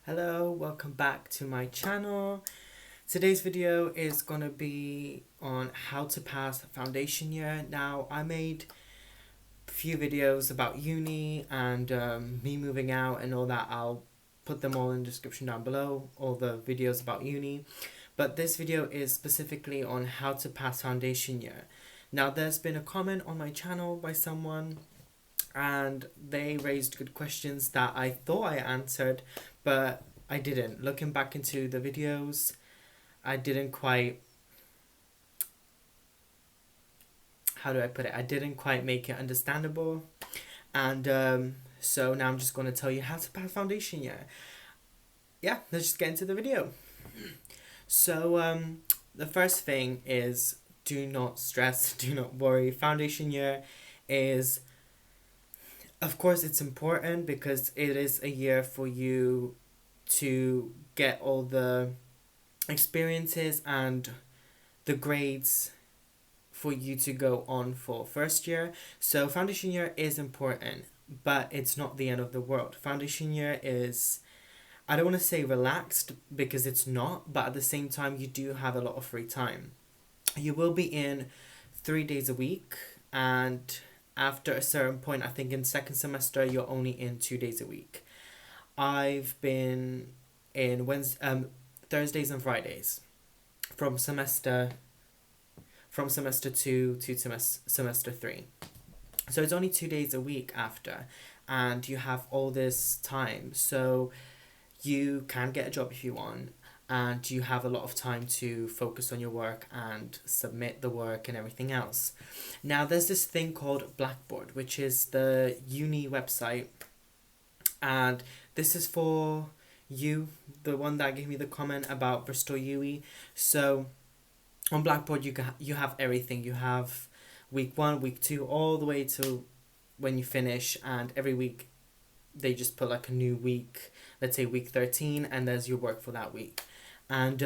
Hello, welcome back to my channel. Today's video is gonna be on how to pass foundation year. Now, I made a few videos about uni and me moving out and all that. I'll put them all in the description down below, all the videos about uni. But this video is specifically on how to pass foundation year. Now, there's been a comment on my channel by someone and they raised good questions that I thought I answered, but I didn't. Looking back into the videos, I didn't quite, how do I put it? I didn't quite make it understandable. And so now I'm just going to tell you how to pass foundation year. Yeah, let's just get into the video. So the first thing is do not stress, do not worry. Foundation year is, of course, it's important because it is a year for you to get all the experiences and the grades for you to go on for first year. So foundation year is important, but it's not the end of the world. Foundation year is, I don't want to say relaxed because it's not, but at the same time you do have a lot of free time. You will be in 3 days a week, and after a certain point, I think in second semester you're only in 2 days a week. I've been in Thursdays and Fridays from semester 2 to semester 3. So it's only 2 days a week after, and you have all this time. So you can get a job if you want, and you have a lot of time to focus on your work and submit the work and everything else. Now, there's this thing called Blackboard, which is the uni website, and this is for you, the one that gave me the comment about Bristol UWE. So on Blackboard, you have everything. You have week 1, week 2, all the way to when you finish, and every week they just put like a new week, let's say week 13, and there's your work for that week. And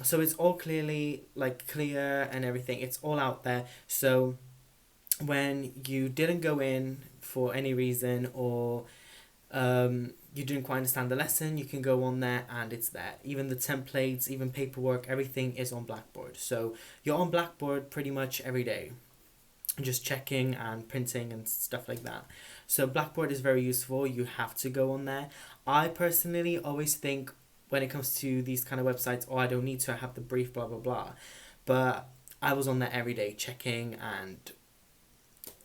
so it's all clearly clear and everything. It's all out there. So when you didn't go in for any reason, or you didn't quite understand the lesson, you can go on there and it's there. Even the templates, even paperwork, everything is on Blackboard. So you're on Blackboard pretty much every day, just checking and printing and stuff like that. So Blackboard is very useful. You have to go on there. I personally always think when it comes to these kind of websites, oh, I don't need to, I have the brief, blah, blah, blah. But I was on there every day checking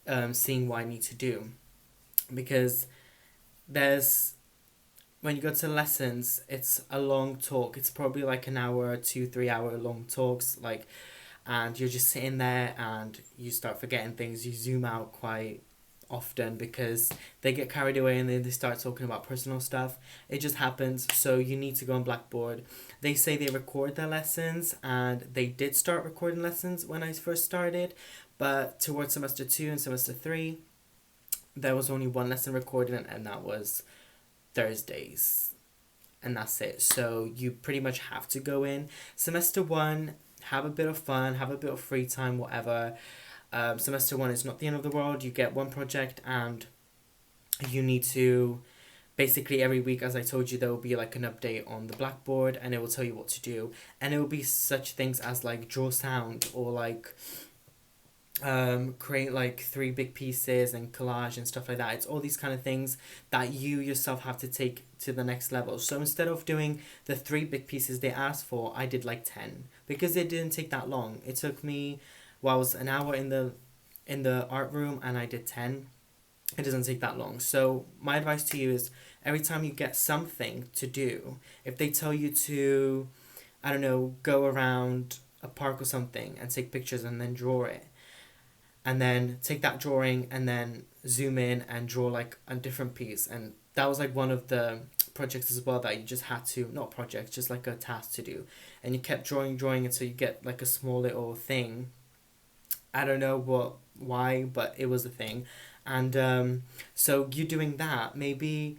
and seeing what I need to do. Because when you go to lessons, it's a long talk. It's probably like an hour, 2-3 hour long talks, and you're just sitting there and you start forgetting things. You zoom out quite often because they get carried away and then they start talking about personal stuff. It just happens. So you need to go on Blackboard. They say they record their lessons, and they did start recording lessons when I first started, but towards semester 2 and semester 3 there was only one lesson recorded, and that was Thursdays, and that's it. So you pretty much have to go in. Semester 1, have a bit of fun, have a bit of free time, whatever. Semester 1 is not the end of the world. You get one project and you need to, basically every week, as I told you, there will be like an update on the Blackboard, and it will tell you what to do. And it will be such things as like draw sound, or create like 3 big pieces and collage and stuff like that. It's all these kind of things that you yourself have to take to the next level. So instead of doing the 3 big pieces they asked for, I did like 10, because it didn't take that long. It took me, well, I was an hour in the art room and I did 10. It doesn't take that long. So my advice to you is, every time you get something to do, if they tell you to, I don't know, go around a park or something and take pictures and then draw it, and then take that drawing and then zoom in and draw like a different piece. And that was like one of the projects as well that you just had to, not projects, just like a task to do. And you kept drawing until you get like a small little thing. I don't know why, but it was a thing. And so you doing that, maybe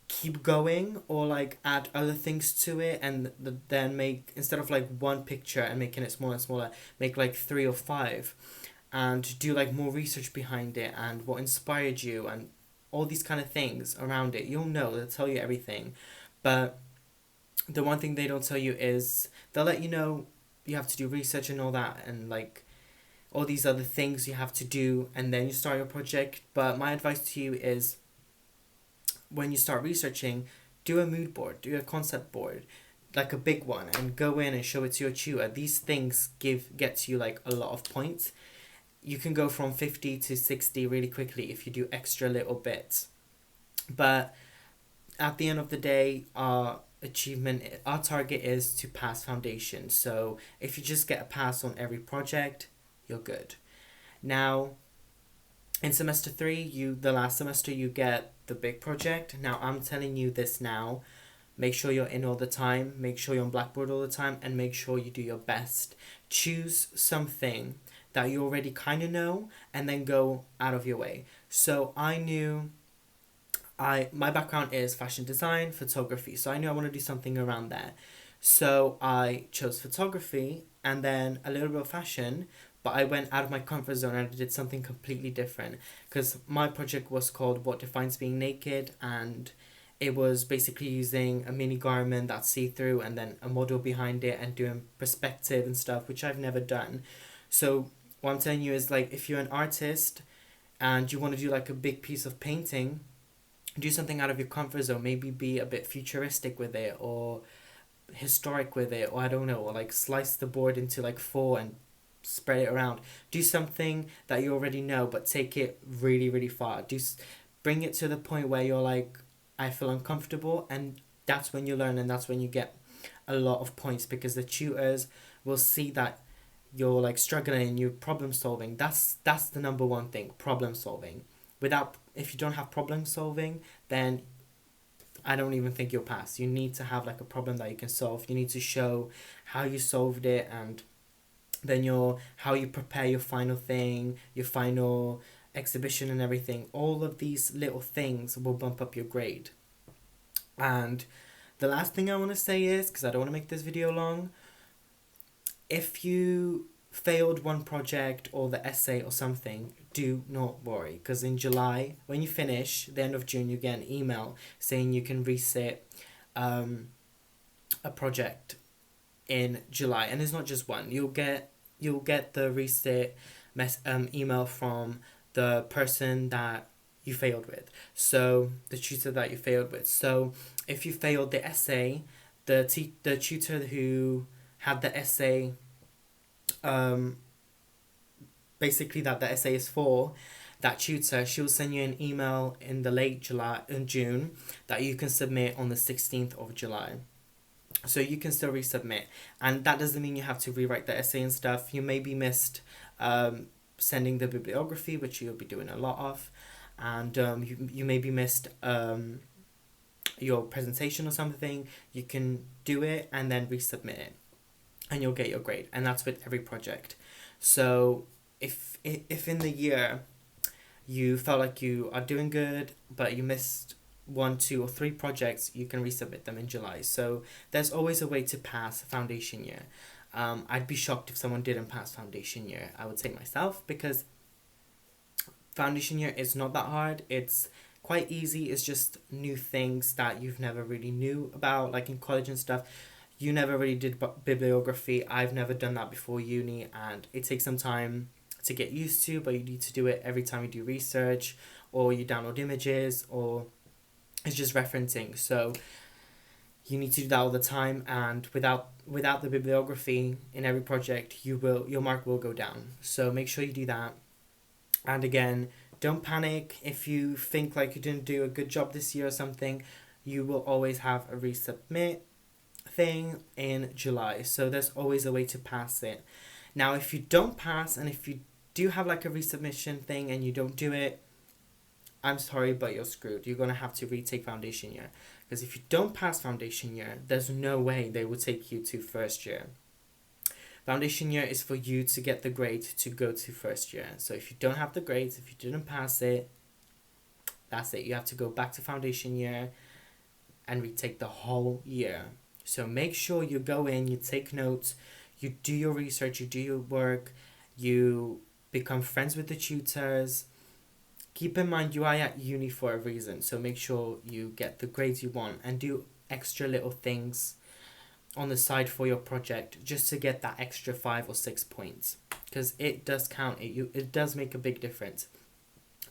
keep going, or like add other things to it, and then make, instead of like one picture and making it smaller and smaller, make like 3 or 5, and do like more research behind it and what inspired you and all these kind of things around it. You'll know, they'll tell you everything. But the one thing they don't tell you is they'll let you know you have to do research and all that, and like all these other things you have to do, and then you start your project. But my advice to you is, when you start researching, do a mood board, do a concept board, like a big one, and go in and show it to your tutor. These things gets you like a lot of points. You can go from 50 to 60 really quickly if you do extra little bits. But at the end of the day, our target is to pass foundation. So if you just get a pass on every project, you're good. Now, in semester 3, the last semester, you get the big project. Now I'm telling you this now. Make sure you're in all the time, make sure you're on Blackboard all the time, and make sure you do your best. Choose something that you already kind of know, and then go out of your way. So my background is fashion design, photography, so I knew I want to do something around there. So I chose photography and then a little bit of fashion, but I went out of my comfort zone and I did something completely different, because my project was called What Defines Being Naked, and it was basically using a mini garment that's see-through and then a model behind it and doing perspective and stuff, which I've never done. So what I'm telling you is, like, if you're an artist and you want to do like a big piece of painting, do something out of your comfort zone. Maybe be a bit futuristic with it, or historic with it, or I don't know, or like slice the board into like four and spread it around. Do something that you already know, but take it really, really far. Bring it to the point where you're like, I feel uncomfortable, and that's when you learn, and that's when you get a lot of points, because the tutors will see that you're like struggling and you're problem solving. That's the number one thing, problem solving. If you don't have problem solving, then I don't even think you'll pass. You need to have like a problem that you can solve. You need to show how you solved it, and then how you prepare your final thing, your final exhibition and everything. All of these little things will bump up your grade. And the last thing I want to say is, because I don't want to make this video long, if you failed one project or the essay or something, do not worry, because in July, when you finish, the end of June, you get an email saying you can resit a project in July, and it's not just one. You'll get the resit email from the person that you failed with, so the tutor that you failed with. So if you failed the essay, the tutor who had the essay, basically that the essay is for, that tutor, she'll send you an email in June, that you can submit on the 16th of July. So you can still resubmit, and that doesn't mean you have to rewrite the essay and stuff. You maybe missed sending the bibliography, which you'll be doing a lot of, and you maybe missed your presentation or something. You can do it and then resubmit it, and you'll get your grade. And that's with every project. So if in the year you felt like you are doing good, but you missed 1, 2, or 3 projects, you can resubmit them in July. So there's always a way to pass foundation year. I'd be shocked if someone didn't pass foundation year, I would say myself, because foundation year is not that hard. It's quite easy. It's just new things that you've never really knew about, like in college and stuff. You never really did bibliography. I've never done that before uni, and it takes some time to get used to, but you need to do it every time you do research, or you download images, or it's just referencing. So you need to do that all the time, and without the bibliography in every project, your mark will go down. So make sure you do that. And again, don't panic if you think like you didn't do a good job this year or something. You will always have a resubmit thing in July, so there's always a way to pass it. Now if you don't pass, and if you do have like a resubmission thing and you don't do it, I'm sorry, but you're screwed. You're gonna have to retake foundation year, because if you don't pass foundation year, there's no way they will take you to first year. Foundation year is for you to get the grade to go to first year. So if you don't have the grades, if you didn't pass it, that's it. You have to go back to foundation year and retake the whole year. So make sure you go in, you take notes, you do your research, you do your work, you become friends with the tutors. Keep in mind you are at uni for a reason, so make sure you get the grades you want, and do extra little things on the side for your project just to get that extra 5 or 6 points, because it does count. It does make a big difference.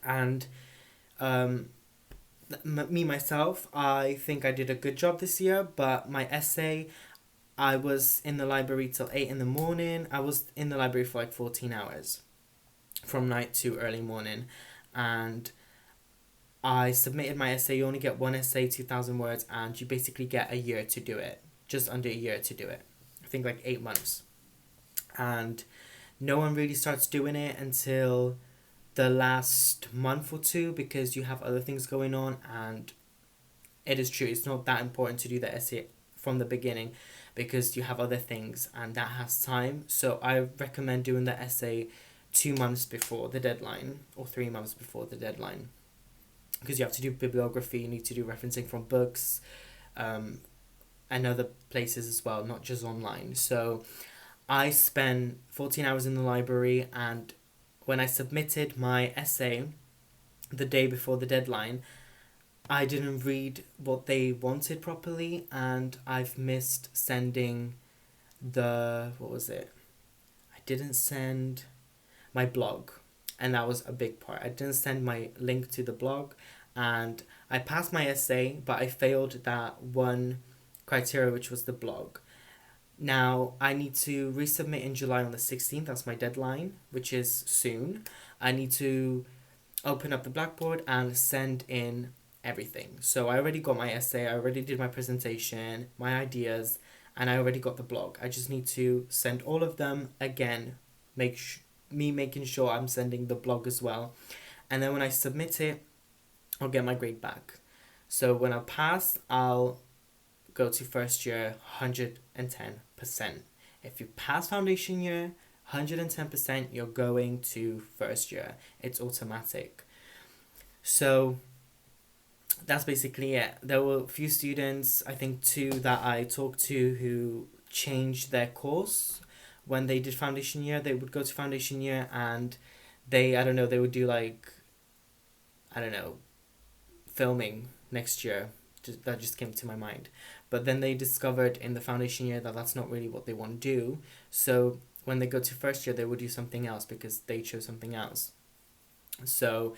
And me myself, I think I did a good job this year, but my essay, I was in the library till 8 in the morning. I was in the library for like 14 hours from night to early morning, and I submitted my essay. You only get one essay, 2,000 words, and you basically get a year to do it, just under a year to do it. I think like 8 months. And no one really starts doing it until the last month or two, because you have other things going on. And it is true, it's not that important to do the essay from the beginning because you have other things and that has time. So I recommend doing the essay 2 months before the deadline or 3 months before the deadline, because you have to do bibliography, you need to do referencing from books, and other places as well, not just online. So I spent 14 hours in the library, and when I submitted my essay the day before the deadline, I didn't read what they wanted properly, and I've missed sending what was it? I didn't send my blog, and that was a big part. I didn't send my link to the blog, and I passed my essay, but I failed that one criteria, which was the blog. Now, I need to resubmit in July on the 16th. That's my deadline, which is soon. I need to open up the Blackboard and send in everything. So I already got my essay, I already did my presentation, my ideas, and I already got the blog. I just need to send all of them again, making sure I'm sending the blog as well. And then when I submit it, I'll get my grade back. So when I pass, I'll go to first year 110%. If you pass foundation year 110%, you're going to first year. It's automatic. So that's basically it. There were a few students, I think 2 that I talked to, who changed their course when they did foundation year. They would go to foundation year and they would do like, filming next year. That just came to my mind. But then they discovered in the foundation year that that's not really what they want to do. So when they go to first year, they will do something else because they chose something else. So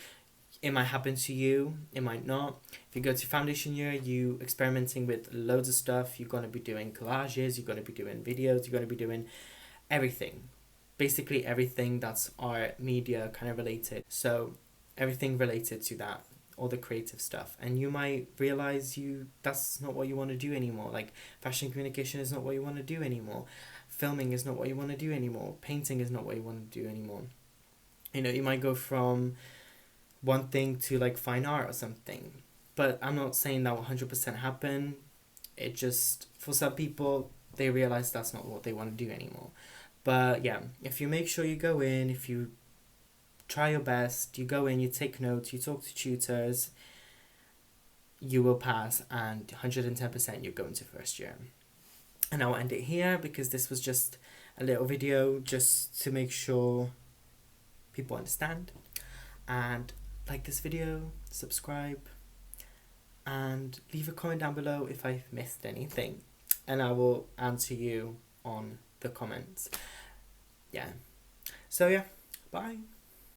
it might happen to you, it might not. If you go to foundation year, you experimenting with loads of stuff. You're going to be doing collages, you're going to be doing videos, you're going to be doing everything. Basically everything that's art, media kind of related. So everything related to that, all the creative stuff. And you might realize that's not what you want to do anymore. Like fashion communication is not what you want to do anymore. Filming is not what you want to do anymore. Painting is not what you want to do anymore. You might go from one thing to like fine art or something. But I'm not saying that will 100% happen. It just, for some people, they realize that's not what they want to do anymore. But yeah, if you make sure you go in, if you try your best, you go in, you take notes, you talk to tutors, you will pass, and 110% you're going to first year. And I'll end it here because this was just a little video just to make sure people understand. And like this video, subscribe, and leave a comment down below if I've missed anything, and I will answer you on the comments. Yeah. So yeah, bye.